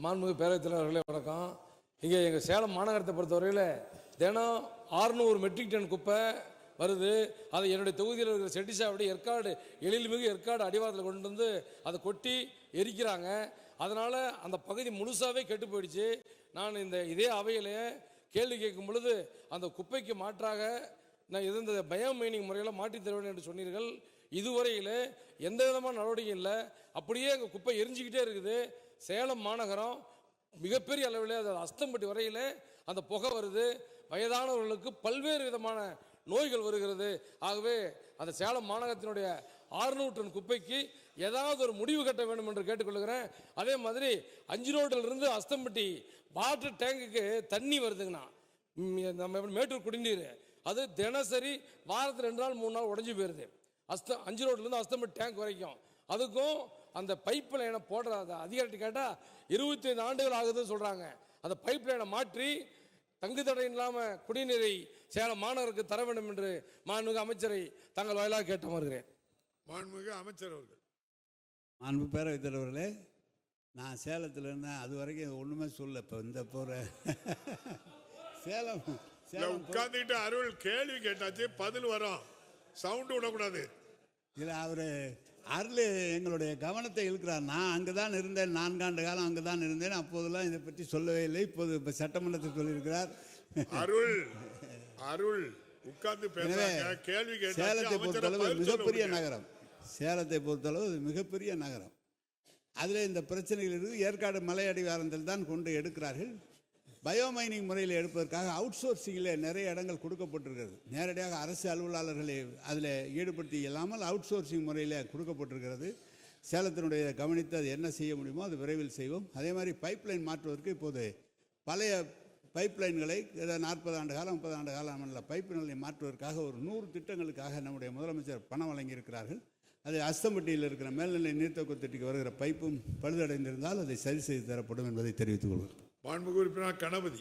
மாண்புமிகு பேரவைத் தலைவர்களே வணக்கம். இங்கே எங்கள் சேலம் மாநகரத்தை பொறுத்தவரையில் தினம் 600 மெட்ரிக் டன் குப்பை வருது. அதை என்னுடைய தொகுதியில் இருக்கிற செட்டிசாவடி ஏற்காடு எழில்மிகு ஏற்காடு அடிவாரத்தில் கொண்டு வந்து அதை கொட்டி எரிக்கிறாங்க. அதனால் அந்த பகுதி முழுசாகவே கெட்டு போயிடுச்சு. நான் இதே அவையிலே கேள்வி கேட்கும் பொழுது அந்த குப்பைக்கு மாற்றாக நான் இந்த பயோ மைனிங் முறையில் மாற்றி தருவேன் என்று சொன்னீர்கள். இதுவரையில் எந்த விதமான நடவடிக்கை இல்லை. அப்படியே எங்கள் குப்பை எரிஞ்சிக்கிட்டே இருக்குது. சேலம் மாநகரம் மிகப்பெரிய அளவில் அது அஸ்தம்பட்டி வரையில் அந்த புகை வருது. வயதானவர்களுக்கு பல்வேறு விதமான நோய்கள் வருகிறது. ஆகவே அந்த சேலம் மாநகரத்தினுடைய 600 டன் குப்பைக்கு ஏதாவது ஒரு முடிவு கட்ட வேண்டும் என்று கேட்டுக்கொள்கிறேன். அதே மாதிரி 5 ரோட்டிலிருந்து அஸ்தம்பட்டி வாட்டர் டேங்குக்கு தண்ணி வருதுங்கண்ணா. நம்ம மேட்டூர் குடிநீர் அது தினசரி வாரத்தில் 2 நாள் 3 நாள் உடஞ்சி போயிருது. 5 ரோட்லேருந்து அஸ்தம்பட்டி டேங்க் வரைக்கும். அதுக்கும் அந்த பைப் லைனை போடுற அதிகாரிட்டு கேட்டால் 25 ஆண்டுகள் ஆகுதுன்னு சொல்கிறாங்க. அந்த பைப் லைனை மாற்றி தங்கு தடை இல்லாமல் குடிநீரை சேலம் மாநகருக்கு தர வேண்டும் என்று மாண்புமிகு அமைச்சரை தங்கள் வாயிலாக கேட்டு வருகிறேன். மாண்புமிகு அமைச்சர் அவர்கள். மாண்பு பேரவைத் தலைவர்களே, நான் சேலத்தில் இருந்தேன். அது வரைக்கும் ஒன்றுமே சொல்ல. இப்போ இந்த போகிற சேலம் உட்காந்துக்கிட்டு அருள் கேள்வி கேட்டாச்சு, பதில் வரும். சவுண்டு விடக்கூடாது. இல்லை, அவர் அருள் எங்களுடைய கவனத்தை இழுக்கிறார். நான் அங்கே தான் இருந்தேன், 4 ஆண்டு காலம் அங்கே தான் இருந்தேன். அப்போதெல்லாம் இதை பற்றி சொல்லவே இல்லை. இப்போது இப்போ சட்டமன்றத்தில் சொல்லியிருக்கிறார். அருள் அருள் உட்கார்ந்து கேள்வி கேட்டு. சேலத்தை பொறுத்தளவு மிகப்பெரிய நகரம். சேலத்தை பொறுத்தளவு மிகப்பெரிய நகரம். அதில் இந்த பிரச்சனைகள் இருக்குது. ஏற்காடு மலை அடிவாரத்தில் தான் கொண்டு எடுக்கிறார்கள். பயோமைனிங் முறையில் எடுப்பதற்காக அவுட் சோர்சிங்கில் நிறைய இடங்கள் கொடுக்கப்பட்டிருக்கிறது. நேரடியாக அரசு அலுவலாளர்களை அதில் ஈடுபடுத்தி இல்லாமல் அவுட் சோர்சிங் முறையில் கொடுக்கப்பட்டிருக்கிறது. சேலத்தினுடைய கவனித்து அது என்ன செய்ய முடியுமோ அது விரைவில் செய்வோம். அதே மாதிரி பைப்லைன் மாற்றுவதற்கு இப்போது பழைய பைப்லைன்களை 40 ஆண்டு காலம் 30 ஆண்டு காலம் உள்ள பைப்லைன்களை மாற்றுவதற்காக ஒரு 100 திட்டங்களுக்காக நம்முடைய முதலமைச்சர் பணம் வழங்கியிருக்கிறார்கள். அது அஸ்தம்பட்டியில் இருக்கிற மேல்நிலை நீர்த்தொக்கு தொட்டிக்கு வருகிற பைப்பும் பழுதடைந்திருந்தால் அதை சரி செய்து தரப்படும் என்பதை தெரிவித்துக் கொள்கிறேன். மாண்புமிகு உறுப்பினர் கணபதி.